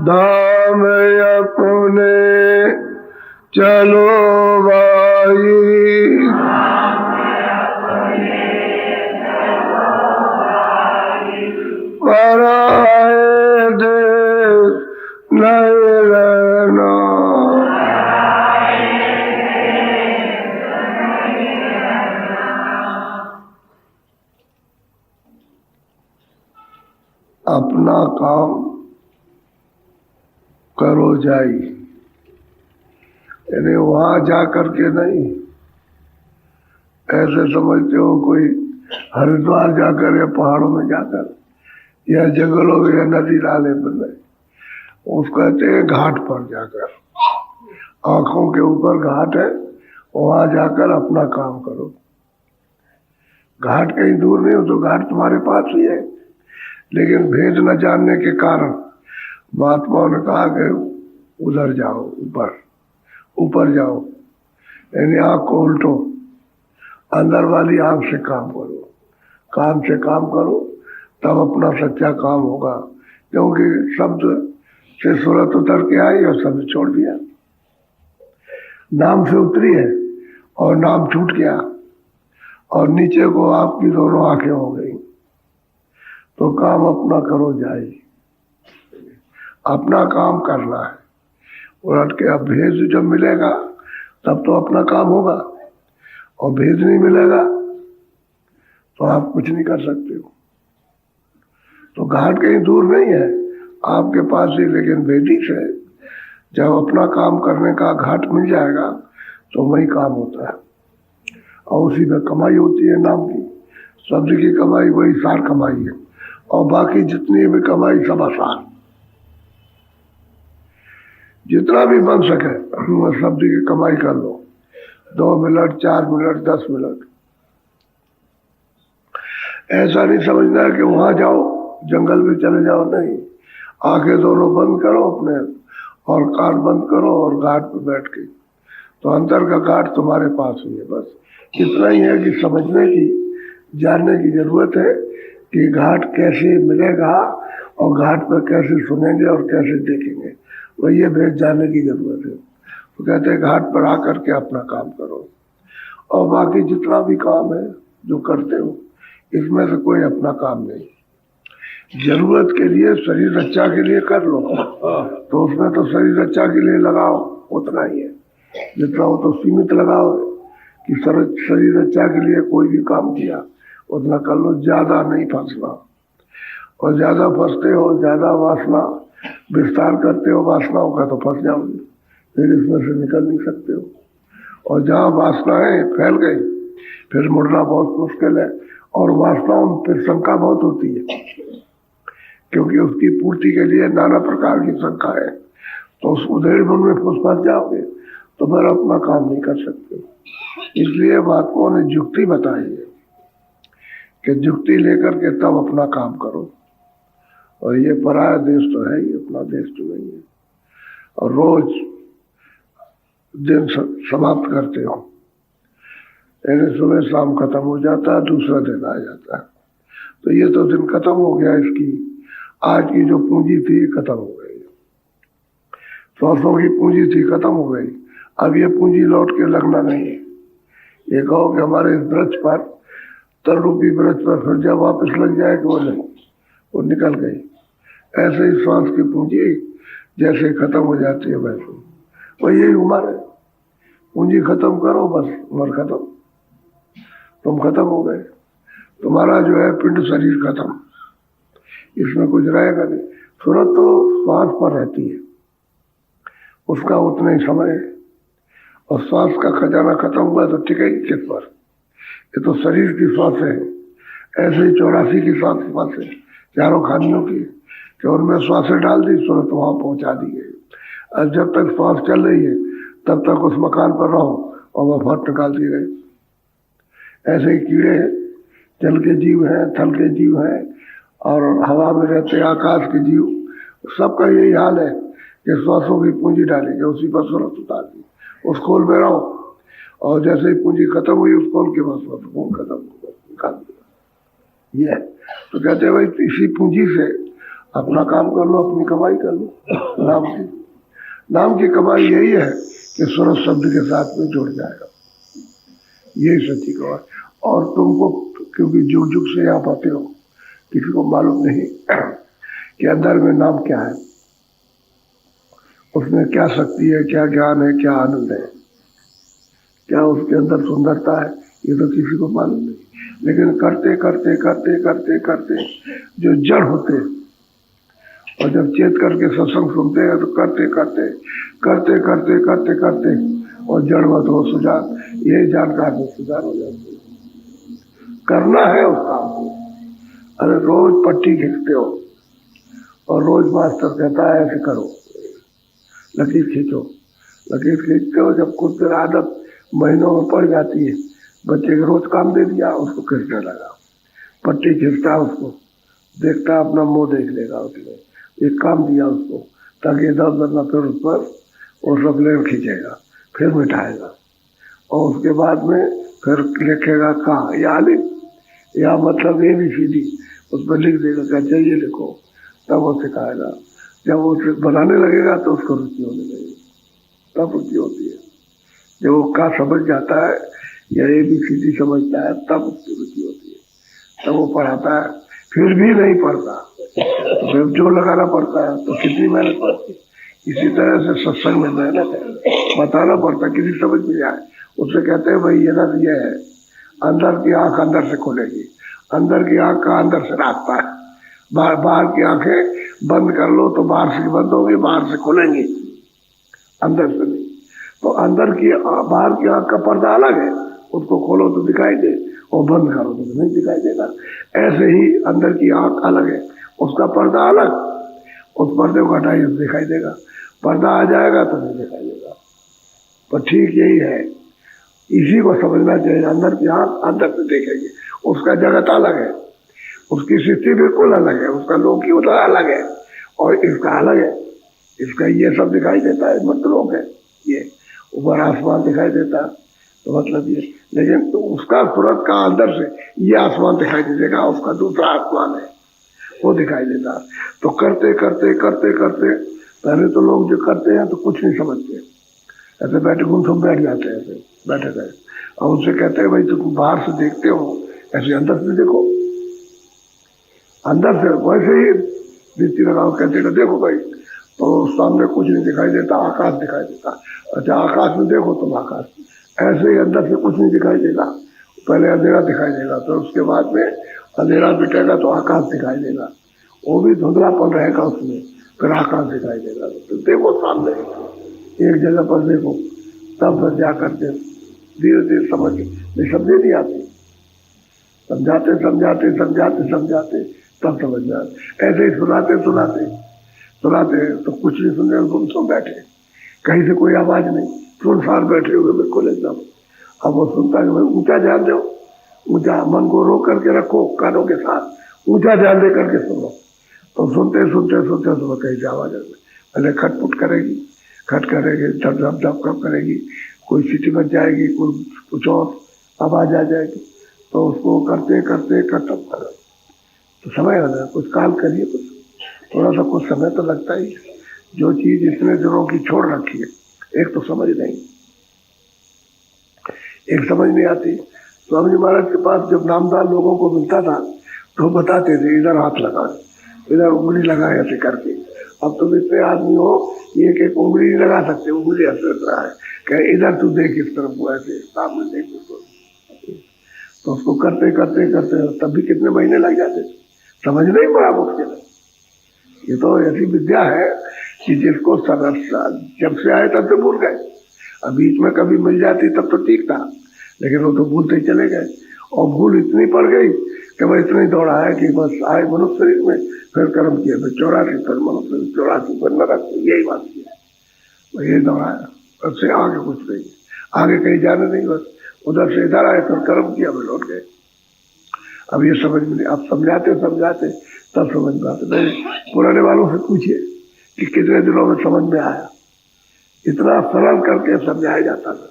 धाम अपने चलो भाई, पराए देश नहीं रहना। अपना काम करो जाई, यानी वहां जाकर के नहीं। ऐसे समझते हो कोई हरिद्वार जाकर या पहाड़ों में जाकर या जंगलों में या नदी नाले पर नहीं, उसको कहते हैं घाट पर जाकर। आंखों के ऊपर घाट है, वहां जाकर अपना काम करो। घाट कहीं दूर नहीं हो तो घाट तुम्हारे पास ही है, लेकिन भेद न जानने के कारण महात्माओं ने कहा कि उधर जाओ, ऊपर जाओ, यानी आंख को उल्टो, अंदर वाली आंख से काम करो, काम से काम करो, तब अपना सच्चा काम होगा। क्योंकि शब्द से सूरत उतर के आई और शब्द छोड़ दिया, नाम से उतरी है और नाम छूट गया और नीचे को आपकी दोनों आंखें हो गई। तो काम अपना करो जाए, अपना काम करना है। उलट के अब भेद जब मिलेगा तब तो अपना काम होगा, और भेद नहीं मिलेगा तो आप कुछ नहीं कर सकते हो। तो घाट कहीं दूर नहीं है, आपके पास ही, लेकिन भेदी से जब अपना काम करने का घाट मिल जाएगा तो वही काम होता है, और उसी में कमाई होती है नाम की। शब्द की कमाई वही सार कमाई है, और बाकी जितनी भी कमाई सब आसान, जितना भी बन सके शब्द की कमाई कर लो। 2 मिनट, 4 मिनट, 10 मिनट। ऐसा नहीं समझना है कि वहां जाओ, जंगल में चले जाओ, नहीं। आंखें दोनों बंद करो अपने और कान बंद करो और घाट पे बैठ के, तो अंदर का घाट तुम्हारे पास ही है। बस इतना ही है कि समझने की, जानने की जरूरत है कि घाट कैसे मिलेगा और घाट पर कैसे सुनेंगे और कैसे देखेंगे, वही ये भेद जानने की जरूरत है। तो कहते हैं घाट पर आकर के अपना काम करो, और बाकी जितना भी काम है जो करते हो इसमें से कोई अपना काम नहीं। जरूरत के लिए, शरीर रक्षा के लिए कर लो तो उसमें तो शरीर रक्षा के लिए लगाओ, उतना ही है जितना हो, तो सीमित लगाओ कि शरीर रक्षा के लिए कोई भी काम किया उतना कर लो, ज्यादा नहीं फंसना। और ज्यादा फंसते हो, ज्यादा वासना विस्तार करते हो वासनाओं का, तो फंस जाओगे, फिर इसमें से निकल नहीं सकते हो। और जहाँ वासनाएं फैल गई फिर मुड़ना बहुत मुश्किल है, और वासनाओं में फिर शंका बहुत होती है, क्योंकि उसकी पूर्ति के लिए नाना प्रकार की शंका है। तो उस उधेड़ मन में फंस जाओगे तो फिर अपना काम नहीं कर सकते। इसलिए महात्माओं ने जुक्ति बताई है कि जुक्ति लेकर के तब अपना काम करो। और ये पराया देश तो है ही, अपना देश तो नहीं है। और रोज दिन समाप्त करते हो, यानी सुबह शाम खत्म हो जाता है, दूसरा दिन आ जाता है। तो ये तो दिन खत्म हो गया, इसकी आज की जो पूंजी थी खत्म हो गई, 100 की पूंजी थी खत्म हो गई। अब ये पूंजी लौट के लगना नहीं है। ये कहो कि हमारे इस वृक्ष पर, तर रूपी वृक्ष पर फिर जब वापस लग जाए कि वो नहीं, वो निकल गई। ऐसे ही श्वास की पूंजी जैसे खत्म हो जाती है वैसे वही यही उम्र है। पूंजी खत्म करो, बस उम्र खत्म, तुम खत्म हो गए। तुम्हारा जो है पिंड शरीर खत्म, इसमें कुछ रहेगा नहीं। सूरत तो श्वास पर रहती है, उसका उतना ही समय है, और श्वास का खजाना खत्म हुआ तो टिकेगी किस पर? ये तो शरीर की श्वास है। ऐसे ही 84 की श्वास है, चारों खानियों की, कि उनमें श्वासें डाल दी, सूरत वहां पहुंचा दी गई। और जब तक श्वास चल रही है तब तक उस मकान पर रहो और वह फट निकाल दी गई। ऐसे ही कीड़े हैं, जल के जीव हैं, थल के जीव हैं, और हवा में रहते आकाश के जीव, सबका यही हाल है कि श्वासों की पूंजी डाली गई, उसी पर सूरत उतार दी। उस खोल में रहो, और जैसे ही पूंजी खत्म हुई उस खोल के बस खून खत्म हो गया, निकाल दिया। ये तो कहते हैं भाई, इसी पूंजी से अपना काम कर लो, अपनी कमाई कर लो। नाम की कमाई यही है कि सूरज शब्द के साथ में जुड़ जाएगा, यही सच्ची कमाई। और तुमको, क्योंकि जुग जुग से यहाँ पाते हो, किसी को मालूम नहीं कि अंदर में नाम क्या है, उसमें क्या शक्ति है, क्या ज्ञान है, क्या आनंद है, क्या उसके अंदर सुंदरता है, ये तो किसी को मालूम नहीं। लेकिन करते करते करते करते करते जो जड़ होते हैं, और जब चेत करके सत्संग सुनते हैं तो करते करते करते करते करते करते और जड़वत हो सुजान, ये जानकार में सुधार हो जाते हैं। करना है उस काम को। अरे रोज पट्टी खींचते हो और रोज मास्टर कहता है ऐसे करो, लकीर खींचो, लकीर खींचते हो, जब कुछ देर आदत महीनों में पड़ जाती है, बच्चे के रोज काम दे दिया, उसको खींचने लगा, पट्टी खींचता है, उसको देखता है, अपना मुंह देख लेगा, उसने एक काम दिया उसको, ताकि इधर उधर न, फिर उस पर वो सब लेर खींचेगा, फिर मिटाएगा, और उसके बाद में फिर लिखेगा कहाँ, या लिख, या मतलब ABCD उस पर लिख देगा, क्या चाहिए लिखो, तब वो सिखाएगा। जब वो बनाने लगेगा तो उसको रुचि होने लगेगी, तब रुचि होती है। जब वो का समझ जाता है या ABCD समझता है, तब उसकी रुचि होती है, तब वो पढ़ाता है। फिर भी नहीं पढ़ता तो फिर जो लगाना पड़ता है, तो कितनी मेहनत पड़ती है। इसी तरह से सत्संग में मेहनत है, बताना पड़ता है, किसी समझ में आए। उससे कहते हैं भाई ये ना, ये है अंदर की आंख अंदर से खोलेगी, अंदर की आंख का अंदर से रास्ता है। बाहर की आंखें बंद कर लो तो बाहर से बंद होगी, बाहर से खुलेंगी, अंदर से नहीं। तो अंदर की बाहर की आंख का पर्दा अलग है, उसको खोलो तो दिखाई दे, और बंद करो तो नहीं दिखाई देगा। ऐसे ही अंदर की आंख अलग है, उसका पर्दा अलग, उस पर्दे को हटाइए तो दिखाई देगा, पर्दा आ जाएगा तो नहीं दिखाई देगा। पर ठीक यही है, इसी को समझना चाहिए। अंदर की आंख अंदर से देखेगी, उसका जगत अलग है, उसकी स्थिति बिल्कुल अलग है, उसका लोक की उधर अलग है, और इसका अलग है। इसका ये सब दिखाई देता है, मत लोक है, ये ऊपर आसमान दिखाई देता है, तो मतलब ये, लेकिन तो उसका सूरत का अंदर से ये आसमान दिखाई दे देगा, उसका दूसरा आसमान है वो दिखाई देता। तो करते करते करते करते, पहले तो लोग जो करते हैं तो कुछ नहीं समझते, ऐसे बैठे गुमसुम बैठ जाते हैं, ऐसे बैठे गए, और उनसे कहते हैं भाई तुम बाहर से देखते हो, ऐसे अंदर से देखो, अंदर से वैसे ही दृष्टि लगाओ, कहते हैं देखो भाई, तो सामने कुछ नहीं दिखाई देता, आकाश दिखाई देता। अच्छा आकाश में देखो तुम, आकाश ऐसे ही अंदर से कुछ नहीं दिखाई देगा, पहले अंधेरा दिखाई देगा, तो उसके बाद में अंधेरा मिटेगा तो आकाश दिखाई देगा, वो भी धुंधलापन रहेगा उसमें, फिर आकाश दिखाई देगा। तो देखो सामने एक जगह पर देखो, तब जा करके धीरे धीरे समझ नहीं आती, समझाते समझाते समझाते समझाते तब समझ में आते। ऐसे ही सुनाते सुनाते सुनाते तो कुछ नहीं सुनने, गुमसुम बैठे, कहीं से कोई आवाज नहीं, सुनसान बैठे हुए बिल्कुल एकदम। अब वो सुनता है, ऊंचा ध्यान दो, ऊंचा मन को रोक करके रखो, कानों के साथ ऊंचा ध्यान दे करके सुनो। तो सुनते सुनते सुनते सुनो, कहीं से आवाज पहले खटपुट करेगी, खट करेगी, धप धप धप धप करेगी, कोई सीटी बच जाएगी, कोई कुछ और आवाज आ जाएगी, तो उसको करते करते खत्म करो तो समय आ जाए। कुछ काल करिए, कुछ थोड़ा सा कुछ समय तो लगता ही। जो चीज इतने दिनों की छोड़ रखी है, एक तो समझ नहीं, एक समझ नहीं आती। स्वामी महाराज के पास जब नामदार लोगों को मिलता था तो बताते थे इधर हाथ लगाए, इधर उंगली लगाए, ऐसे करके। अब तुम इतने आदमी हो एक एक उंगली नहीं लगा सकते, उंगली ऐसे रहा है, कहे इधर तू देख इस तरफ को, ऐसे सामने देख उसको। तो उसको करते करते करते तब भी कितने महीने लग जाते, समझ नहीं बड़ा मुश्किल है। ये तो ऐसी विद्या है कि जिसको जब से आए तब से भूल गए। अब बीच में कभी मिल जाती तब तो ठीक था, लेकिन वो तो भूलते ही चले गए, और भूल इतनी पड़ गई कि वह इतना ही दौड़ा है कि बस आए मनुष्य शरीर में, फिर कर्म किया, फिर 84, फिर मनुष्य 84, फिर नरक, यही बात किया, यही दौड़ा है, उससे आगे कुछ नहीं, आगे कहीं जाने नहीं, बस उधर से इधर आए, फिर कर्म किया, फिर लौट गए। अब ये समझ में नहीं, अब समझाते समझाते तब समझ में आते। पुराने वालों से पूछिए कि कितने दिनों में समझ में आया, इतना सरल करके समझाया जाता था,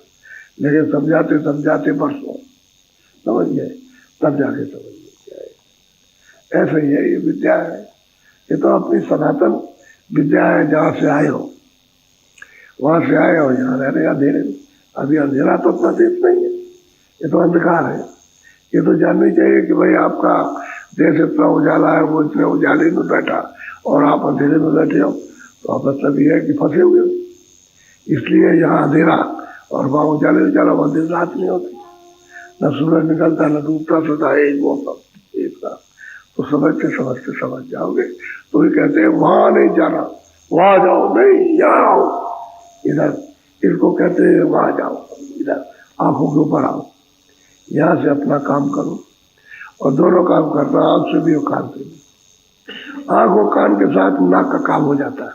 लेकिन समझाते समझाते बरसों समझ गए, तब जाके समझ में आए। ऐसे ही है, ये विद्या है, ये तो अपनी सनातन विद्या है, जहाँ से आए हो वहां से आए हो, यहाँ रहने अंधेरे में। अभी अंधेरा तो अपना देश नहीं है, ये तो अंधकार है। ये तो जाननी चाहिए कि भाई आपका देश इतना उजाला है, वो इतने उजाले में बैठा और आप अंधेरे में बैठे हो, तो आप मतलब ये है कि फंसे हुए हो। इसलिए यहाँ अंधेरा और वहाँ उजाले उजाला, वहाँ दिन रात नहीं होती, न सूरज निकलता न डूबता, सदा एक मौसम एक रात। तो समझते समझते समझ जाओगे। तो ये कहते हैं वहां नहीं जाना, वहां जाओ, नहीं यहाँ आओ, इधर। इसको कहते हैं वहां जाओ, इधर आंखों के ऊपर आओ, यहाँ से अपना काम करो। और दोनों काम करना, आंख से भी और कान से भी। आंख और कान के साथ नाक का काम हो जाता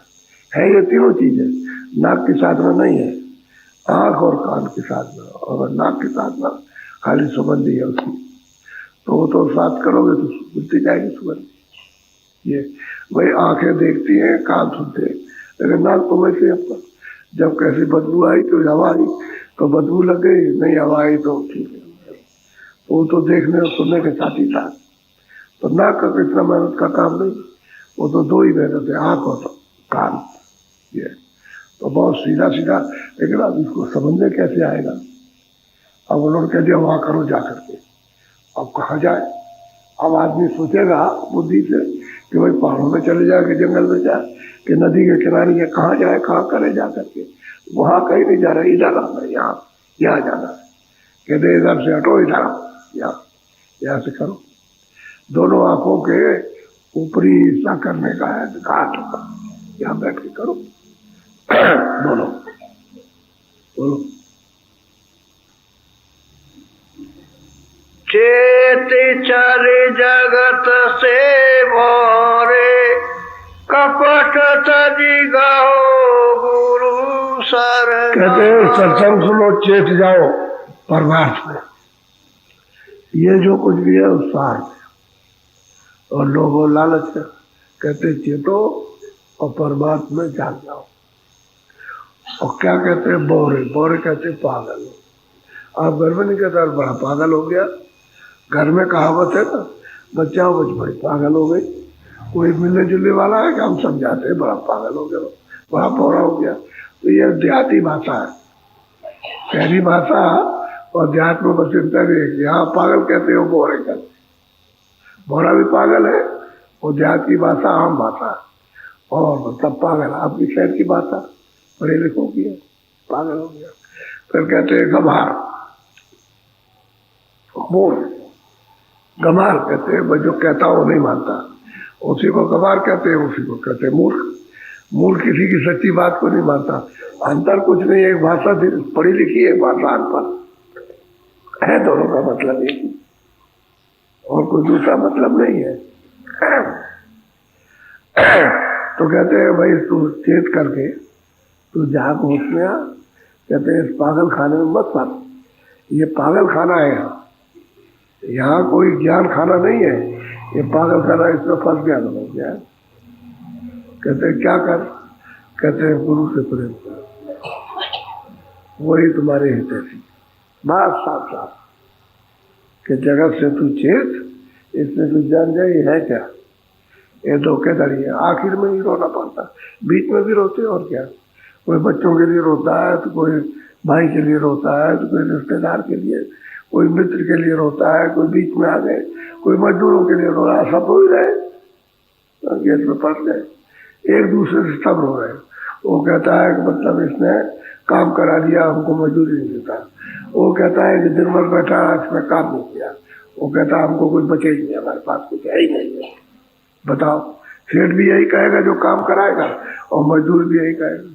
है ये तीनों चीजें। नाक के साथ में नहीं है, आंख और कान के साथ में। और नाक के साथ में खाली सुगंध ही है उसकी, तो वो तो साथ करोगे तो मिलती जाएगी सुगंध। ये वही आंखें देखती हैं, कान सुनते हैं, लेकिन नाक तो वैसे अपना। जब कैसी बदबू आई तो हवा आई तो बदबू लग गई, नहीं हवा आई तो ठीक है। तो वो तो देखने और सुनने के साथ ही साथ। तो नाक का इतना मेहनत का काम नहीं, वो तो दो ही मेहनत है, आंख और कान। ये तो बहुत सीधा सीधा, लेकिन अब इसको समझने कैसे आएगा। अब उन्होंने कह दिया वहां करो जा करके, अब कहाँ जाए। अब आदमी सोचेगा बुद्धि से कि भाई पहाड़ों में चले जाए, कि जंगल में जाए, कि नदी के किनारे या कहाँ जाए, कहाँ करे जा करके। वहां कहीं नहीं जा रहा, इधर आना है, यहाँ जाना है। कहते इधर से हटो, इधर आओ, यहाँ से करो। दोनों आंखों के ऊपरी हिस्सा करने का है, घाट होगा, यहाँ बैठ के करो। बोलो बोलो। चेत चले जगत से भोरे, कपट तजी गाओ गुरु सर। कहते सत्संग सुनो, चेत जाओ परमार्थ में। ये जो कुछ भी है उस सार में, और लोगों लालच है। कहते चेतो और परमात्मा में जाग जाओ। और क्या कहते हैं बोरे, बोरे कहते हैं पागल। आप घर में नहीं कहते बड़ा पागल हो गया। घर में कहावत है ना, बच्चा हो बच बड़ी पागल हो गई। कोई मिलने जुलने वाला है कि हम समझाते हैं बड़ा पागल हो गया, बड़ा पौरा हो गया। तो ये देहाती भाषा है, शहरी भाषा और देहात में बस इतना नहीं। यहाँ पागल कहते हो, बोरे कहते, बोरा भी पागल है। और देहात की भाषा आम भाषा है, और मतलब पागल आपकी शहर की भाषा पढ़े लिखों की है, पागल हो गया। फिर कहते हैं गंभार, मूल गंभार कहते हैं, जो कहता हो नहीं मानता, उसी को गंभार कहते हैं। उसी को कहते हैं मूर्ख। मूल किसी की सच्ची बात को नहीं मानता। अंतर कुछ नहीं है, एक भाषा पढ़ी लिखी है, भाषा अनपढ़ है, दोनों का मतलब एक ही, और कोई दूसरा मतलब नहीं है। तो कहते हैं भाई तू चेत करके तू जहाँ होश में आ। कहते हैं इस पागल खाने में मत फंस, ये पागल खाना है। यहाँ कोई ज्ञान खाना नहीं है, ये पागल खाना, इसमें फंस गया तो हो गया। कहते हैं क्या कर, कहते हैं गुरु से प्रेम कर, वही तुम्हारे हित है। बात साफ साफ कि जगत से तू चेत, इसमें तू जान जाए ये है क्या, ये धोखेधड़ी है। आखिर में ही रोना पड़ता, बीच में भी रोते और क्या। कोई बच्चों के लिए रोता है, तो कोई भाई के लिए रोता है, तो कोई रिश्तेदार के लिए, कोई मित्र के लिए रोता है, कोई बीच में आ गए, कोई मजदूरों के लिए रो रहा है। सब हो ही रहे, गेट में फंस गए, एक दूसरे से सब रो रहे। वो कहता है कि मतलब इसने काम करा दिया, हमको मजदूरी नहीं देता। वो कहता है कि दिन भर बैठा इसने काम नहीं किया। वो कहता है हमको कुछ बचे ही नहीं, हमारे पास कुछ है ही नहीं है। बताओ, सेठ भी यही कहेगा जो काम कराएगा, और मजदूर भी यही कहेगा।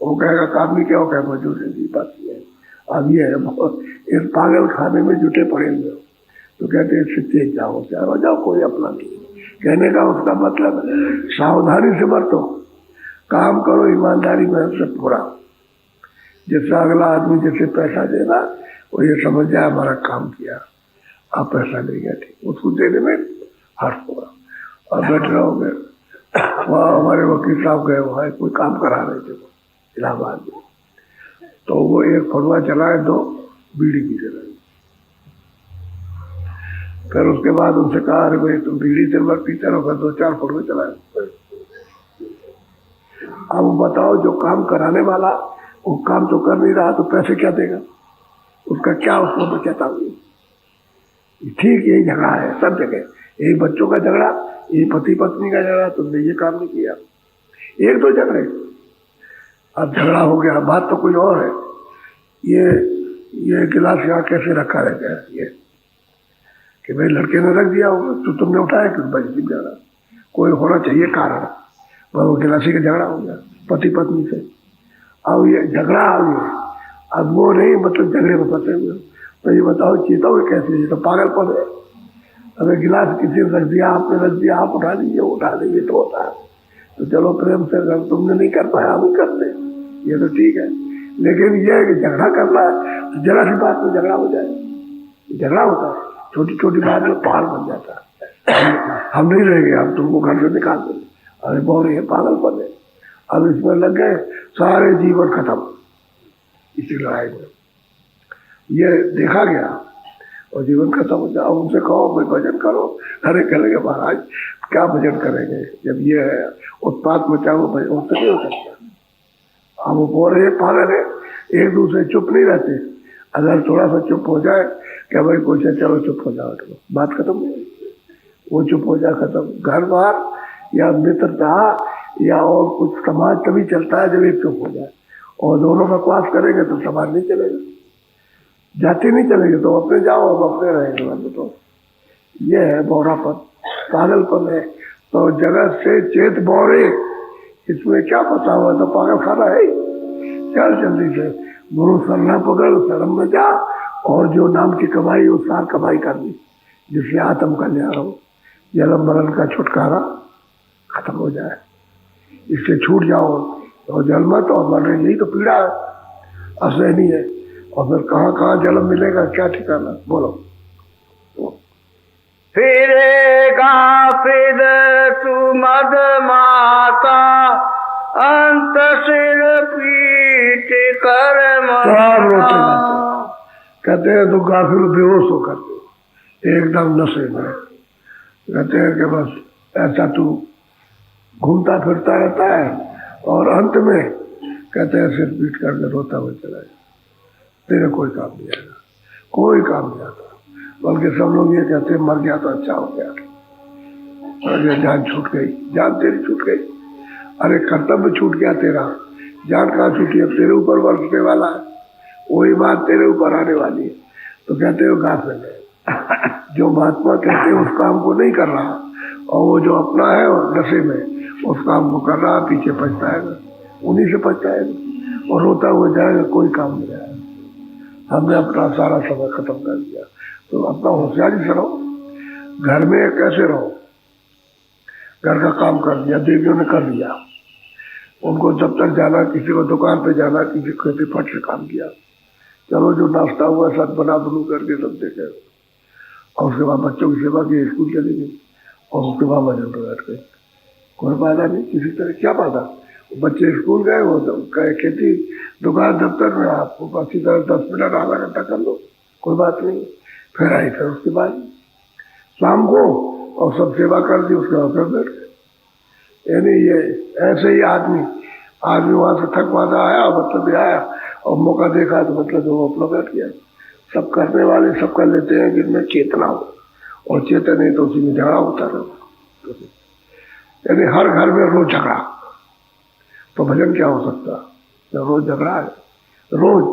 वो कहेगा काम नहीं किया, वो कहेगा मजदूरी नहीं, बात ये है। अब ये है, इस पागल खाने में जुटे पड़े हुए हो। तो कहते हैं इससे जाओ, क्या हो जाओ, कोई अपना नहीं। कहने का उसका मतलब सावधानी से बरतो, काम करो ईमानदारी में से पूरा। जिससे अगला आदमी जैसे पैसा देगा वो ये समझ जाए हमारा काम किया, आप पैसा ले गया, ठीक, उसको देने में हर्ष होगा। और बैठे रहोगे। वहाँ हमारे वकील साहब गए, वहाँ कोई काम करा रहे थे इलाहाबाद में, तो वो एक फड़ुआ चलाए, दो बीड़ी पी रहे। फिर उसके बाद उनसे कहा, अरे भाई तुम बीड़ी दिन भर पीते रहो, फिर 2-4 फुट में चलाए। अब बताओ, जो काम कराने वाला वो काम तो कर नहीं रहा, तो पैसे क्या देगा? उसका क्या उसको बचाता हुई? ठीक यही झगड़ा है सब जगह, यही बच्चों का झगड़ा, यही पति पत्नी का झगड़ा, तुमने ये काम नहीं किया, एक दो झगड़े। अब झगड़ा हो गया, बात तो कोई और है। ये गिलास यहाँ कैसे रखा रहता है, ये कि भाई लड़के ने रख दिया होगा तो तुमने उठाया क्यों? बड़ी झगड़ा, कोई होना चाहिए कारण। वो गिलासी का झगड़ा हो गया पति पत्नी से। अब ये झगड़ा आ गया, अब वो नहीं मतलब झगड़े में फंसे हुए। तो ये बताओ चेताओगे कैसे? ये तो पागलपन है। अगर गिलास किसी ने रख दिया, आपने रख दिया, आप उठा लीजिए तो होता है। तो चलो प्रेम से, अगर तुमने नहीं कर पाया हम ही करते, ये तो ठीक है। लेकिन ये है कि झगड़ा करना है तो जरा सी बात में झगड़ा हो जाए, झगड़ा होता है, छोटी छोटी बात में पहाड़ बन जाता है। हम नहीं रहेंगे, हम तुमको घर से निकाल देंगे। अरे बोल ये पागलपन है। अब इसमें लग गए, सारे जीवन खत्म इसी लड़ाई में। ये देखा गया और जीवन खत्म हो जाए। उनसे कहो भाई भजन करो, अरे करेंगे महाराज, क्या भजन करेंगे जब ये है उत्पात मचाओ, भजन उससे नहीं हो सकता। अब वो बोल रहे पागल है, एक दूसरे चुप नहीं रहते। अगर थोड़ा सा चुप हो जाए, क्या भाई पूछे चलो चुप हो जाओ, तो बात खत्म हो गई। वो चुप हो जाए, खत्म। घर बार या मित्रता या और कुछ समाज तभी चलता है जब एक चुप हो जाए। और दोनों बकवास करेंगे तो समाज नहीं चलेगा, जाति नहीं चलेगी। तो अपने जाओ, अब अपने रहेंगे। तो ये है बौरापन, पागलपन है। तो जगत से चेत बौरे, इसमें क्या फंसा हुआ? तो पागल खाना है। चल जल्दी से गुरु सरना पकड़, शर्म में जा, और जो नाम की कमाई हो सार कमाई कर दी, जिससे आत्म कल्याण हो, जन्म मरण का छुटकारा खत्म हो जाए, इससे छूट जाओ। और जन्म मत और मरण, यही तो पीड़ा है, असहनीय है। और फिर कहाँ कहाँ जन्म मिलेगा, क्या ठिकाना? बोलो। फिरेगा फिर तू मद माता, अंत सिर पीट कर सब रोते रहते, कहते हैं तो गाफिल बेहोश हो करते एकदम नशे में। कहते हैं कि बस ऐसा तू घूमता फिरता रहता है, और अंत में कहते हैं सिर पीट करके रोता हुआ चला जाए, तेरे कोई काम नहीं आएगा, कोई काम नहीं आता। बल्कि सब लोग ये कहते हैं मर गया तो अच्छा हो गया, जान छूट गई, जान तेरी छूट गई। अरे कर्तव्य छूट गया तेरा, जान कहाँ छूटी? अब तेरे ऊपर बरसने वाला है, वही बात तेरे ऊपर आने वाली है। तो कहते हो गाफिल है। जो महात्मा कहते हैं उस काम को नहीं कर रहा, और वो जो अपना है और नशे में उस काम को कर रहा, पीछे पछताएगा, उन्हीं से पछताएगा और रोता हुआ जाएगा, कोई काम नहीं आएगा। हमने अपना सारा समय खत्म कर दिया। तो अपना होशियारी से रहो, घर में कैसे रहो, घर का काम कर दिया, देवियों ने कर दिया, उनको जब तक जाना, किसी को दुकान पे जाना, किसी खेती फट से काम किया, चलो जो नाश्ता हुआ सब बना बनू करके सब देखे, और उसके बाद बच्चों की सेवा की, स्कूल चली गई, और उसके बाद भजन पर बैठ गए। कोई फायदा नहीं, किसी तरह क्या फायदा? बच्चे स्कूल गए, वो खेती दुकान दफ्तर में, आपको अच्छी तरह 10 मिनट आधा घंटा कर लो, कोई बात नहीं। फिर आई, फिर उसके बाद शाम को और सब सेवा कर दी, उसके बाद फिर बैठ गए। यानी ये ऐसे ही आदमी वहां से थक वादा आया, मतलब आया और मौका देखा तो मतलब वो अपना बैठ गया। सब करने वाले सब कर लेते हैं जिनमें चेतना हो, और चेतन नहीं तो उसी में झगड़ा होता रहता। यानी हर घर में रोज झगड़ा, तो भजन क्या हो सकता? जब रोज झगड़ा है, रोज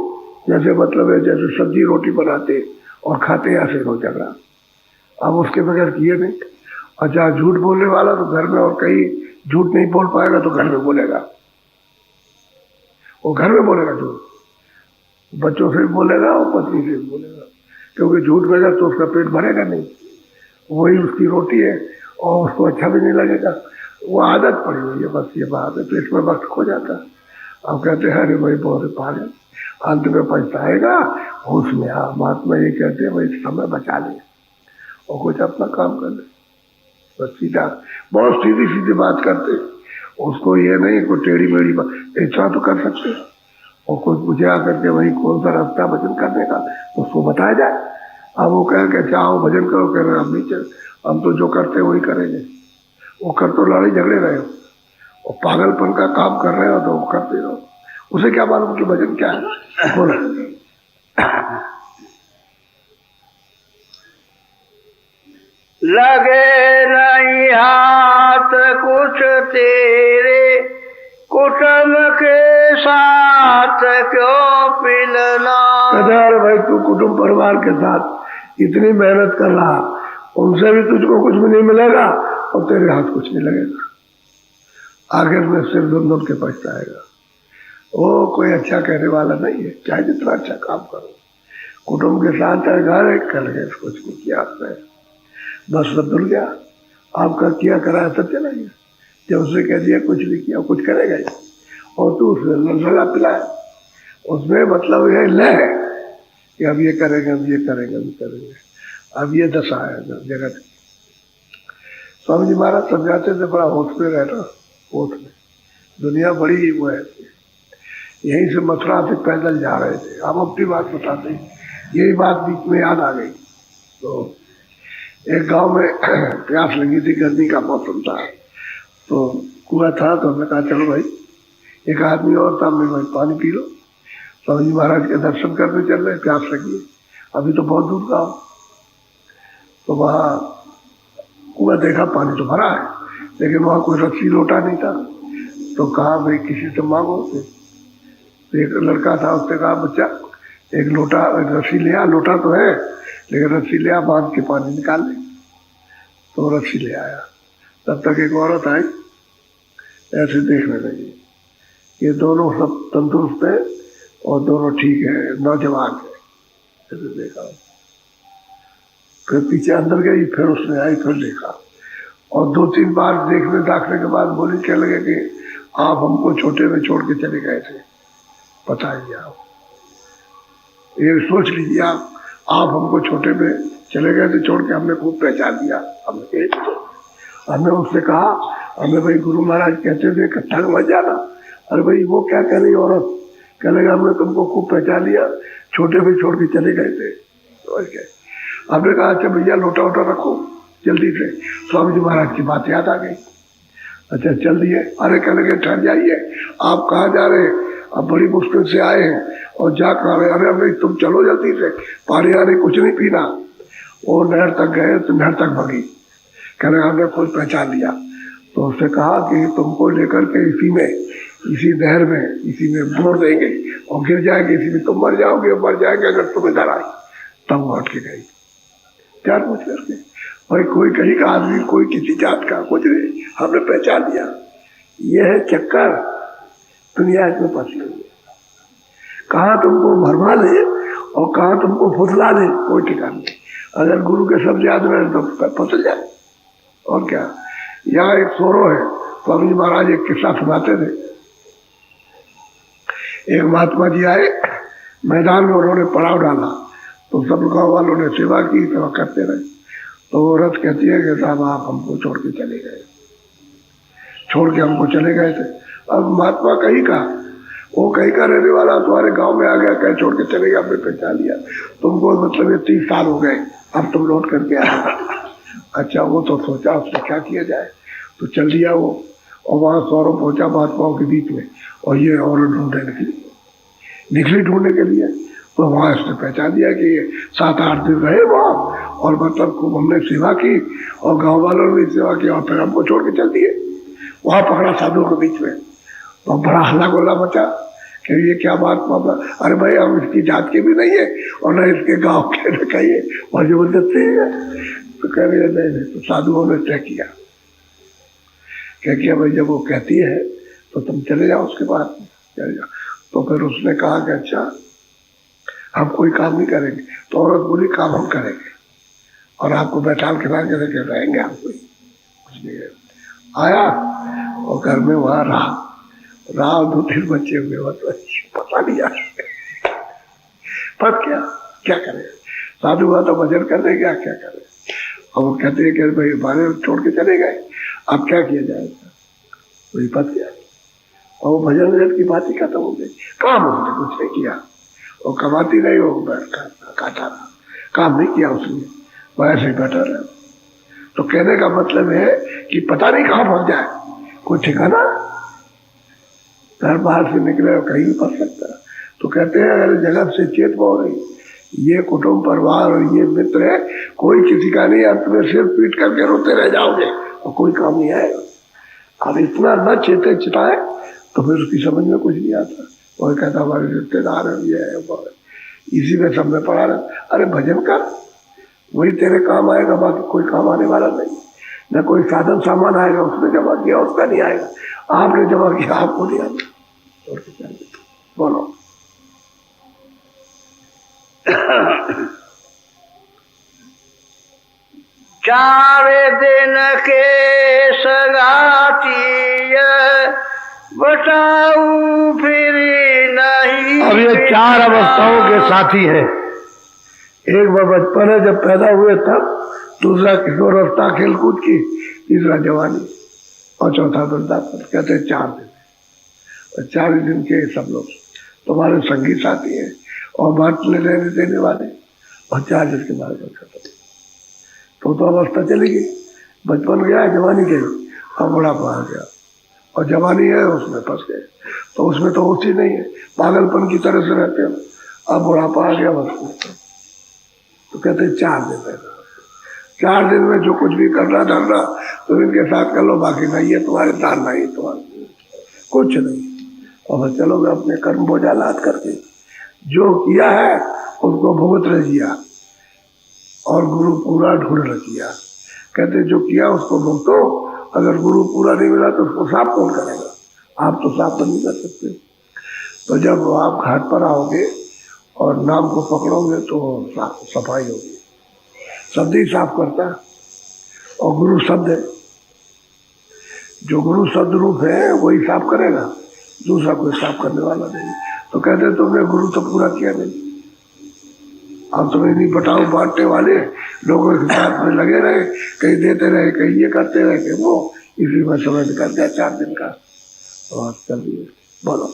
जैसे मतलब है जैसे सब्जी रोटी बनाते और खाते, ऐसे रोज झगड़ा। अब उसके बगैर किए नहीं। और जहाँ झूठ बोलने वाला तो घर में, और कहीं झूठ नहीं बोल पाएगा तो घर में बोलेगा, वो घर में बोलेगा झूठ, बच्चों से भी बोलेगा और पत्नी से भी बोलेगा, क्योंकि झूठ बोलेगा तो उसका पेट भरेगा नहीं, वही उसकी रोटी है और उसको अच्छा भी नहीं लगेगा। वो आदत पड़ी हुई है, बस ये बात है, पेट में वक्त खो जाता। अब कहते हैं अरे भाई बहुत पागल, अंत में पछताएगा, होश में आ। महात्मा ये कहते हैं भाई समय बचा ले और कुछ अपना काम कर ले, बस सीधा, बहुत सीधी सीधी बात करते। उसको ये नहीं कोई टेढ़ी मेढ़ी बात, इच्छा तो कर सकते, और कोई पूछे आकर के वही कौन सा रास्ता भजन करने का तो उसको बताया जाए, अब वो कह के चाहो भजन करो, कह रहे हम नहीं चल, हम तो जो करते हैं वही करेंगे। वो कर तो लड़ाई झगड़े रहे हो और पागलपन का काम कर रहे हो तो वो करते रहो, उसे क्या मालूम कि भजन क्या है। बोलो लगे नहीं हाथ कुछ तेरे, कुटुंब के साथ क्यों पिलना। अरे भाई तू कुटुंब परिवार के साथ इतनी मेहनत कर रहा, उनसे भी तुझको कुछ भी नहीं मिलेगा और तेरे हाथ कुछ नहीं लगेगा, आखिर में सिर धुन के पछताएगा। वो कोई अच्छा कहने वाला नहीं है, चाहे जितना अच्छा काम करो। कुटुंब के साथ घर कर लगे, कुछ नहीं किया आपने, बस सब धुल गया, आपका किया कराया सब चला गया। जब उसने कह दिया कुछ नहीं किया, कुछ करेगा ही, और तू उसने लड़ा पिलाया, उसमें मतलब ये ले कि अब ये करेंगे, अब ये करेंगे, अब करेंगे। अब ये दशा है जगत की। स्वामी जी महाराज समझाते थे, बड़ा होश में रहना, होश में। दुनिया बड़ी वो है, यहीं से मथुरा से पैदल जा रहे थे, हम अपनी बात बताते हैं, यही बात बीच में याद आ गई। तो एक गांव में प्यास लगी थी, गर्मी का मौसम था, तो कुआं था, तो हमने कहा चलो भाई, एक आदमी और था, हमने भाई पानी पी लो। स्वामी जी महाराज के दर्शन करने चल रहे, प्यास लगी, अभी तो बहुत दूर गाँव। तो वहाँ कुआं देखा, पानी तो भरा है, लेकिन वहाँ कोई रस्सी लोटा नहीं था। तो कहा भाई किसी से मांगो। तो एक लड़का था, उसने कहा बच्चा एक लोटा रस्सी ले आ, लोटा तो है लेकिन रस्सी ले आ, बांध के पानी निकाल ले। तो रस्सी ले आया। तब तक एक औरत आई, ऐसे देखने लगी, ये दोनों सब तंदुरुस्त है और दोनों ठीक है, नौजवान है, ऐसे देखा। फिर पीछे अंदर गई, फिर उसने आई, फिर देखा, और 2-3 बार देखने दाखने के बाद बोली, क्या लगे कि आप हमको छोटे में छोड़ के चले गए थे, बताइए आप, ये सोच लीजिए आप हमको छोटे में चले गए थे छोड़ के, हमने खूब पहचान दिया। हमने उससे कहा, हमें भाई गुरु महाराज कहते थे इकट्ठा मत जाना। अरे भाई वो क्या कह रही औरत, कह लगा हमने तुमको खूब पहचान लिया, छोटे में छोड़ के चले गए थे। हमने कहा अच्छा भैया लोटा वोटा रखो जल्दी से। स्वामी जी महाराज की बात याद आ गई। अच्छा चल दिए। अरे कह लगे ठहर जाइए, आप कहाँ जा रहे हैं, अब बड़ी मुश्किल से आए हैं और जा कहाँ रहे। अरे भाई तुम चलो जल्दी से, पानी आने कुछ नहीं पीना। वो नहर तक गए तो नहर तक भगी, कह रहे हमने खुद पहचान लिया। तो उसने कहा कि तुमको लेकर के इसी नहर में इसी में बोर देंगे और गिर जाएंगे, इसी में तुम मर जाओगे, मर जाएंगे अगर तुम इधर आए। तब लौट के गई, क्या पूछ करके, भाई कोई कहीं का आदमी, कोई किसी जात का, कुछ नहीं, हमने पहचान लिया। यह है चक्कर, दुनिया इसमें फंसी हुई है। कहाँ तुमको भरमा ले और कहाँ तुमको फुसला दे, कोई ठिकाना नहीं। अगर गुरु के शब्द याद रहे तो फसल जाए। और क्या, यहाँ एक सोरो है, स्वामी जी महाराज एक किस्सा सुनाते थे। एक महात्मा जी आए, मैदान में उन्होंने पड़ाव डाला, तो सब गाँव वालों ने सेवा की, सेवा करते रहे। तो वो औरत कहती है कि साहब आप हमको छोड़ के चले गए, छोड़ के हमको चले गए थे। अब महात्मा कहीं का, वो कहीं का रहने वाला तुम्हारे गांव में आ गया, कहीं छोड़ के चले गया, आपने पहचान लिया, तुमको मतलब ये 30 साल हो गए, अब तुम लौट करके आए। अच्छा वो तो सोचा उसने क्या किया जाए, तो चल दिया वो, और वहाँ सौरभ पहुंचा महात्माओं के बीच में, और ये औरत ढूंढने निकली ढूंढने के लिए। तो वहाँ उसने पहचान दिया कि 7-8 दिन रहे वहाँ, और मतलब खूब हमने सेवा की और गांव वालों ने भी सेवा की, और फिर हमको छोड़ के चल दिए। वहाँ पकड़ा साधुओं के बीच में, तो बड़ा हल्ला गोला मचा कि ये क्या बात मामला। अरे भाई हम इसकी जात के भी नहीं है और न इसके गांव के, न कहिए और जबरदस्ती है। तो कह रहे नहीं। तो साधुओं ने तय किया, क्या किया भाई, जब वो कहती है तो तुम चले जाओ, उसके बाद चले जाओ। तो फिर उसने कहा कि अच्छा हम कोई काम नहीं करेंगे। तो औरत बोली काम हम करेंगे और आपको बैठाल खिला के रहेंगे, हम कोई कुछ नहीं। आया और घर में वहां रहा 2-3 बच्चे हुए, मतलब पता नहीं यार पर क्या करे, साधु हुआ तो भजन कर देगा, क्या करे। और वो कहते हैं कि भाई हमारे छोड़ के चले गए, अब क्या किया जाएगा, वही पता क्या। और वो भजन की बात ही खत्म हो गई। काम उसने कुछ नहीं किया, वो कमाती नहीं, वो काटा रहा, काम नहीं किया उसने, वो ऐसे ही बैठा रहा। तो कहने का मतलब है कि पता नहीं कहाँ पहुंच जाए, कोई ठिकाना, घर बाहर से निकले कहीं भी फंस सकता है। तो कहते हैं अगर जगत से चेत हो रही, ये कुटुंब परिवार और ये मित्र है, कोई किसी का नहीं, अंत में सिर पीट करके रोते रह जाओगे और कोई काम नहीं आएगा। अब इतना न चेते चिताए तो फिर उसकी समझ में कुछ नहीं आता। वो कहता हमारे रिश्तेदार है, ये है वो है, इसी में सब में पड़ा रहे। अरे भजन कर, वही तेरे काम आएगा, बाकी कोई काम आने वाला नहीं। न कोई साधन सामान आएगा, उसने जमा किया उसका नहीं आएगा, आपने जमा किया आपको नहीं आएगा। बोलो। चार दिन के सगाती बताऊ फिर नहीं। अब ये चार अवस्थाओं के साथी हैं। एक बार बचपन है जब पैदा हुए तब, दूसरा किशोरावस्था खेलकूद की, तीसरा जवानी और चौथा वृद्धापन। कहते हैं 4 दिन, और 4 दिन के सब लोग तुम्हारे संगी साथी हैं और बांटने लेने देने वाले, और 4 दिन के बाद खत्म। तो अवस्था चली गई, बचपन गया, जवानी गई, और बुढ़ापा आ गया, और जवानी है उसमें फंस गए। तो उसमें तो होती नहीं है, पागलपन की तरह से रहते हैं। अब बुढ़ापा आ गया बस। तो कहते हैं 4 दिन है, 4 दिन में जो कुछ भी करना धरना तो इनके साथ कर लो, बाकी नहीं है तुम्हारे दान, नहीं तुम्हारे कुछ नहीं। और बस चलोगे अपने कर्म बोझा लाद करके, जो किया है उसको भुगत रहिया और गुरु पूरा ढूंढ रखिया। कहते जो किया उसको भुगतो, अगर गुरु पूरा नहीं मिला तो उसको साफ कौन करेगा? आप तो साफ तो नहीं कर सकते। तो जब आप घाट पर आओगे और नाम को पकड़ोगे तो सफाई होगी। शब्द ही साफ करता है, और गुरु शब्द है, जो गुरु शब्द रूप है वही साफ करेगा, दूसरा कोई साफ करने वाला नहीं। तो कहते तुमने गुरु तो पूरा किया नहीं, अब तुम्हें नहीं बताओ, बांटने वाले लोगों के साथ में लगे रहे, कहीं देते रहे, कहीं ये करते रहे, कहीं वो, इसी में समय निकल गया 4 दिन का। और चलिए बोलो।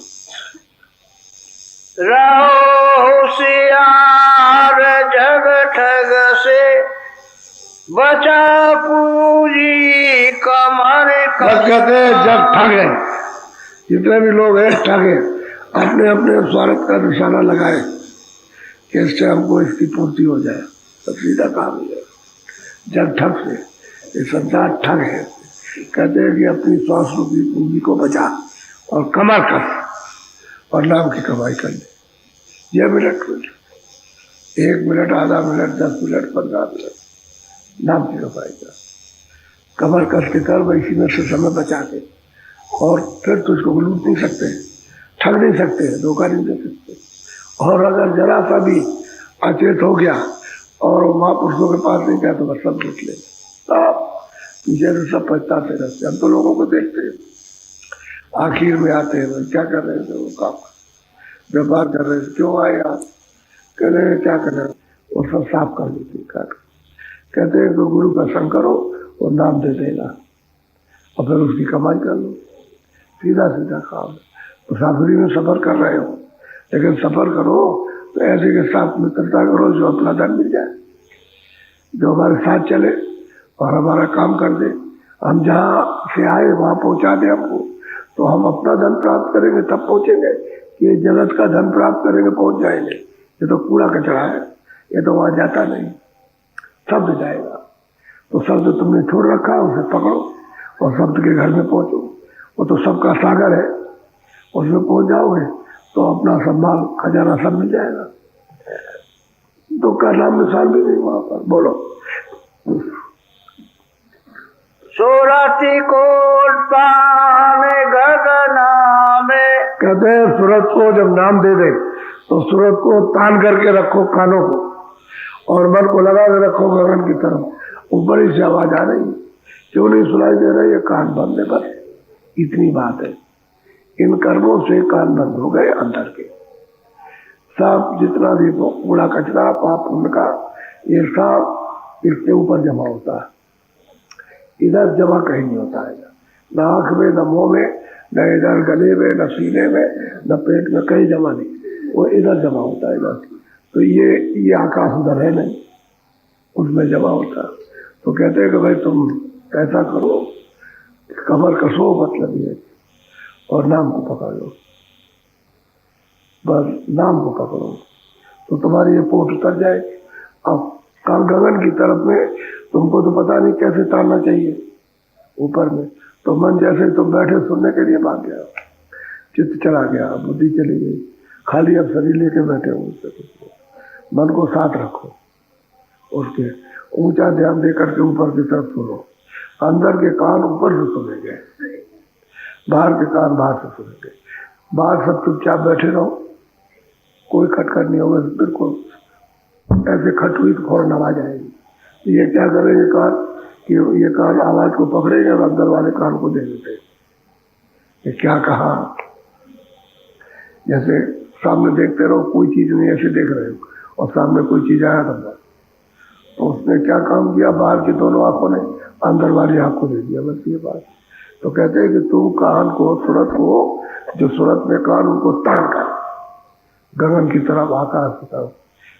रहो होशियार जग ठग से, बचा पूरी कमर। कहते जग ठगे, जितने भी लोग हैं ठगे, अपने अपने स्वार्थ का निशाना लगाए कि इससे हमको इसकी पूर्ति हो जाए, तो सीधा काम है। जग ठग से, ये संसार ठग है। कहते हैं कि अपनी श्वास रूपी पूंजी को बचा और कमर कस और नाम की कमाई कर ले। यह मिनट 1 मिनट, आधा मिनट, 10 मिनट, 15 मिनट नाम की कमाई कर, कमर कस के कर, इसी में से समय बचा के, और फिर तो इसको लूट नहीं सकते, ठग नहीं सकते, धोखा नहीं दे सकते। और अगर जरा सा भी अचेत हो गया और महापुरुषों के पास नहीं गया तो बस सब लूट ले, तब पीछे से सब पछताते रहते। हम तो लोगों को देखते हैं, आखिर में आते हैं, क्या कर रहे थे, वो काम व्यापार कर रहे थे, क्यों आए आप, कह रहे हैं क्या कर रहे, वो सब साफ कर देते काट। कहते हैं कि गुरु का संग करो और नाम दे देगा, और फिर उसकी कमाई कर लो, सीधा सीधा काम। मुसाफिरी में सफर कर रहे हो, लेकिन सफर करो तो ऐसे के साथ मित्रता करो जो अपना धन मिल जाए, जो हमारे साथ चले और हमारा काम कर दे। हम जहाँ से आए वहाँ पहुँचा दे हमको, तो हम अपना धन प्राप्त करेंगे तब पहुँचेंगे, कि जगत का धन प्राप्त करेंगे पहुँच जाएंगे। ये तो कूड़ा कचरा है, ये तो वहाँ जाता नहीं, शब्द जाएगा। तो शब्द तुमने छोड़ रखा है, उसे पकड़ो और शब्द के घर में पहुँचो। वो तो सबका सागर है, उसमें पहुँच जाओगे तो अपना सम्मान खजाना सब मिल जाएगा। दुख का नाम निशान भी नहीं वहां पर। बोलो। सूरती कोट पान गगना में। कहते हैं सूरत को जब नाम दे दे तो सूरत को तान करके रखो कानों को, और मन को लगा के रखो गगन की तरफ। ऊपर ही से आवाज आ रही, क्यों नहीं सुनाई दे रही है? कान बंद है, बस इतनी बात है। इन कर्मों से कान बंद हो गए अंदर के। सब जितना भी कूड़ा कचरा पाप पुण्य का, ये सब इसके ऊपर जमा होता है, इधर जमा कहीं नहीं होता है। न आँख में, न मुंह में, न इधर गले में, न सीने में, न पेट में, कहीं जमा नहीं, वो इधर जमा होता है इधर। तो ये आकाश उधर है नहीं, उसमें जमा होता। तो कहते हैं कि भाई तुम ऐसा करो, कमर कसो, मतलब ये, और नाम को पकड़ लो, बस नाम को पकड़ो तो तुम्हारी ये पोट उतर जाएगी। अब काम गगन की तरफ में तुमको तो पता नहीं कैसे तारना चाहिए ऊपर में, तो मन जैसे तुम बैठे सुनने के लिए भाग गया, चित्त चला गया, बुद्धि चली गई, खाली अब शरीर लेके बैठे हो। उससे मन को साथ रखो, उसके ऊंचा ध्यान देकर के ऊपर की तरफ सुनो। अंदर के कान ऊपर से सुनेंगे, बाहर के कान बाहर से सुनेंगे। बाहर सब चुपचाप बैठे रहो, कोई खटखट नहीं होगा, बिल्कुल ऐसे खट हुई तो फौरन आवाज आएगी। ये क्या करेंगे कान कि ये कान आवाज को पकड़ेंगे और अंदर वाले कान को दे देते, ये क्या कहा। जैसे सामने देखते रहो, कोई चीज नहीं, ऐसे देख रहे हो और सामने कोई चीज आया अंदर, तो उसने क्या काम किया, बाहर की दोनों आंखों ने अंदर वाली आंख को दे दिया, बस ये बात। तो कहते हैं कि तू कान को, सूरत को, जो सूरत में कान, उनको तान कर गगन की तरफ, आकाश की तरफ,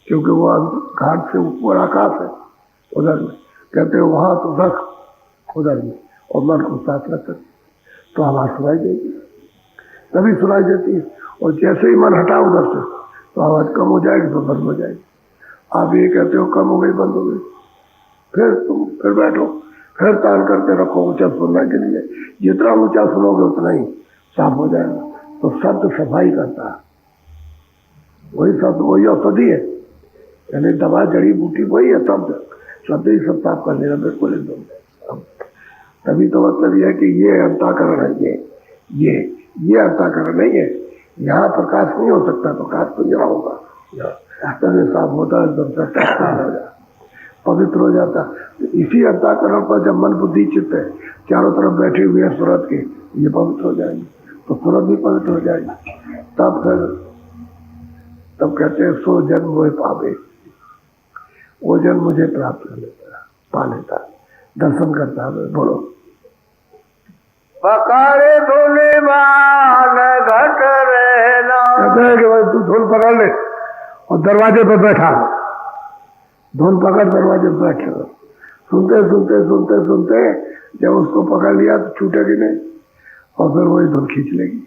क्योंकि वो घाट से ऊपर आकाश है उधर में। कहते हैं वहां तो रख उधर में, और मन को साथ रख तो आवाज सुनाई देगी, तभी सुनाई देती है। और जैसे ही मन हटा उधर से तो आवाज कम हो जाएगी, तो बंद हो जाएगी। आप ये कहते हो कम हो गई, बंद हो गई, फिर बैठो, फिर तान करके रखो ऊंचा सुनने के लिए। जितना ऊंचा सुनोगे उतना ही साफ हो जाएगा। तो शब्द सफाई करता है, वही शब्द, वही औषधि है, यानी दवा, जड़ी बूटी वही है, शब्द ही सब साफ कर लेगा बिल्कुल एकदम। तभी तो मतलब यह है कि ये अंतःकरण है, ये अंतःकरण नहीं है। यहाँ प्रकाश नहीं हो सकता, प्रकाश तो यहाँ होगा, तभी साफ होता है, एकदम हो जाता, पवित्र हो जाता। इसी अंतःकरण पर जब मन बुद्धि चित्त है चारों तरफ बैठे हुए हैं सूरत के, ये पवित्र हो जाएंगे, तो सूरत भी पवित्र हो जाएगी। तब कहते हैं सो जन्म वो पावे, वो जन्म मुझे प्राप्त कर लेता है, पा लेता है, दर्शन करता है। बोलो पकड़े धुलिमान घट रहना। कहते हैं कि भाई तू धुन पकड़ ले और दरवाजे पर बैठा, धुन पकड़ दरवाजे पर बैठे, सुनते सुनते सुनते सुनते जब उसको पकड़ लिया तो छूटेगी नहीं, और फिर वही धुन खींच लेगी।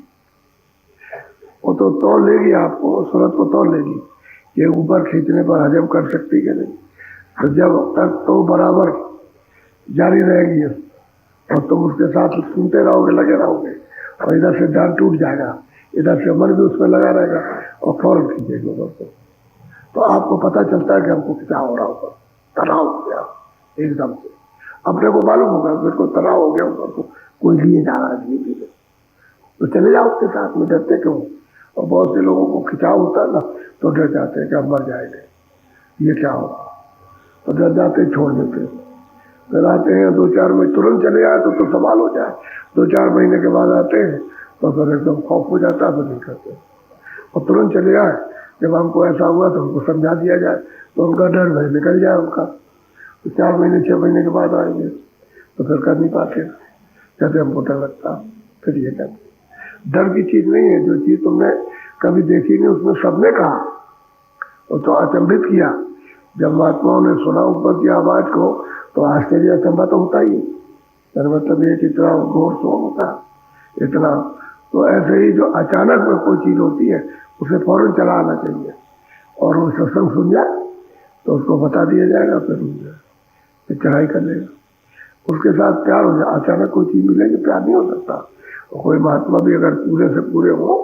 वो तो तोड़ लेगी आपको, सूरत को तोड़ लेगी, ये ऊपर खींचने पर हजम कर सकती है नहीं। तो जब तक तो बराबर जारी रहेगी और तुम उसके साथ सुनते रहोगे, लगे रहोगे, और इधर से ध्यान टूट जाएगा, इधर से मन भी उसमें लगा रहेगा और फौरन खींचेगी उधर से। तो आपको पता चलता है कि हमको क्या हो रहा होगा, तनाव हो गया एकदम से, अपने को मालूम होगा बिल्कुल तनाव हो गया, ऊपर को कोई लिए जा रहा है धीरे, तो चले जाओ उसके साथ में, डरते क्यों। और बहुत से लोगों को खिंचाव होता है ना, तो डर जाते हैं कि अब मर जाएंगे, ये क्या होगा, तो डर जाते छोड़ देते। फिर आते हैं 2-4 में, तुरंत चले आए तो सवाल हो जाए, 2-4 महीने के बाद आते हैं तो फिर एकदम खौफ हो जाता है, फिर नहीं करते। और तुरंत चले आए, जब हमको ऐसा हुआ तो हमको समझा दिया जाए तो उनका डर भय निकल जाए उनका, तो 4 महीने 6 महीने के बाद आएंगे तो फिर कर नहीं पाते, कहते हमको डर लगता। फिर ये कहते डर की चीज नहीं है, जो चीज तुमने कभी देखी नहीं उसमें सबने कहा, वो तो अचंभित किया। जब महात्माओं ने सुना ऊपर की आवाज को तो आश्चर्य अचंभा तो होता ही है, मतलब ये इतना घोर शोर होता है इतना। तो ऐसे ही जो अचानक में कोई चीज होती है उसे फौरन चला आना चाहिए, और वो सत्संग सुन जाए तो उसको बता दिया जाएगा, फिर चढ़ाई कर लेगा, उसके साथ प्यार हो जाए। अचानक कोई चीज मिलेगी, प्यार नहीं हो सकता। कोई महात्मा भी अगर पूरे से पूरे हो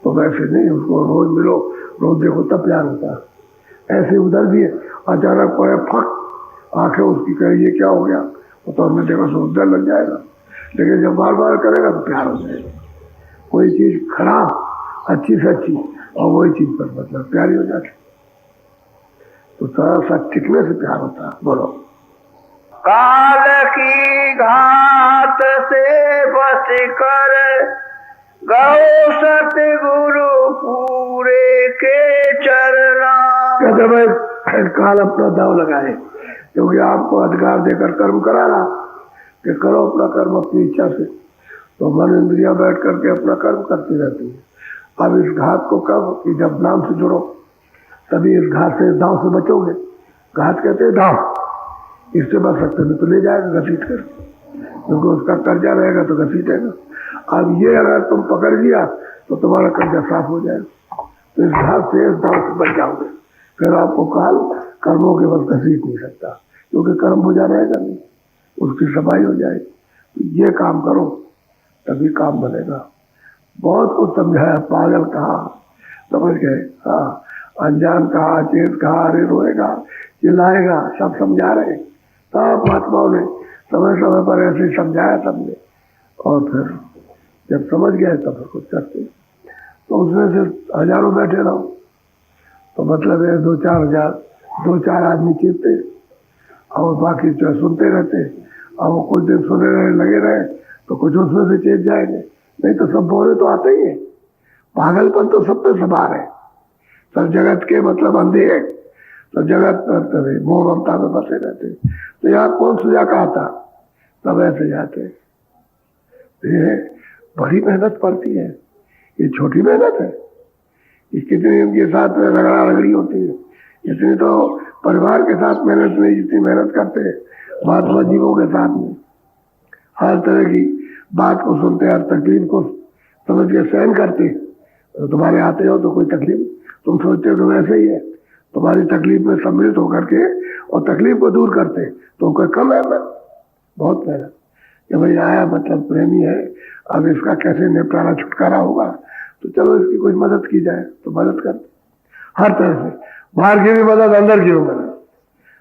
तो वैसे नहीं, उसको रोज मिलो, रोज देखो, तब प्यार होता है। ऐसे उधर भी है, अचानक पड़े फक, आंखें उसकी कहे ये क्या हो गया, तो हमने देखा सो डर लग जाएगा, लेकिन जब बार बार करेगा तो प्यार हो जाएगा। कोई चीज खराब अच्छी से अच्छी और वही चीज पर मतलब प्यारी हो जाती, तो थोड़ा सा टिकने से प्यार होता है। बोलो काल की घात से बच कर गौ सतगुरु पूरे के चरना। कहते भाई काल अपना दाव लगाए, क्योंकि आपको अधिकार देकर कर्म करा रहा कि करो अपना कर्म अपनी इच्छा से, तो मन इंद्रिया बैठ करके अपना कर्म करती रहती है। अब इस घात को कब, कि जब नाम से जुड़ो, तभी इस घात से, दाव से बचोगे। घात कहते हैं दाव, इससे बच सकते नहीं तो ले जाएगा घसीट कर, क्योंकि उसका कर्जा रहेगा तो घसीटेगा। अब ये अगर तुम पकड़ लिया तो तुम्हारा कर्जा साफ हो जाएगा, तो इस घाव से बच जाओगे। फिर आपको काल कर्मों के बस घसीट नहीं सकता, क्योंकि कर्म बोझा रहेगा नहीं, उसकी सफाई हो जाएगी। तो ये काम करो तभी काम बनेगा। बहुत कुछ समझाया, पागल कहा, समझ गए, हाँ, अनजान कहा, चेत कहा, अरे रोएगा, चिल्लाएगा, सब समझा रहे। सब महात्माओं ने समय समय पर ऐसे समझाया सबने, और फिर जब समझ गए तो फिर कुछ करते। तो उसमें से हजारों बैठे रहो तो मतलब है 2-4 हजार, 2-4 आदमी चीरते और बाकी जो सुनते रहते, और वो कुछ दिन सुने रहे, लगे रहे तो कुछ उसमें से चेत जाएंगे, नहीं तो सब बोरे तो आते ही है। पागलपन तो सब पे सवार है, सब जगत के मतलब अंधे है, सब जगत मोह ममता में फंसे रहते। तो यहाँ कौन सुझा कहा था, सब ऐसे जाते। ये बड़ी मेहनत पड़ती है, ये छोटी मेहनत है। ये कितनी उनके साथ में रगड़ा रगड़ी होती है, इतनी तो परिवार के साथ मेहनत नहीं जितनी मेहनत करते हैं महात्मा जीवों के साथ में। हर तरह की बात को सुनते, हर तकलीफ को समझ के सहन करते। तो तुम्हारे आते हो तो कोई तकलीफ तुम सोचते हो तो वैसे ही है, तुम्हारी तकलीफ में सम्मिलित होकर के और तकलीफ को दूर करते, तो कोई कम है मैं बहुत मेहनत कि भाई आया मतलब प्रेमी है, अब इसका कैसे निपटारा छुटकारा होगा, तो चलो इसकी कोई मदद की जाए, तो मदद करते हर तरह से, बाहर की भी मदद, अंदर की भी मदद।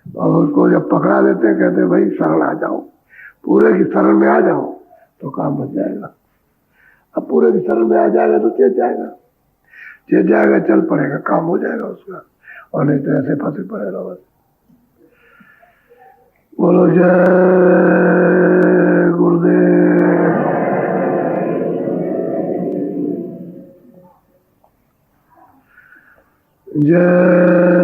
और उसको जब पकड़ा देते हैं कहते भाई शरण आ जाओ, पूरे की शरण में आ जाओ तो काम बन जाएगा। अब पूरे की शरण में आ जाएगा तो चेत जाएगा, चल पड़ेगा, काम हो जाएगा उसका, और नहीं तो ऐसे फंसे पड़ेगा बस। बोलो जय गुरुदेव। जय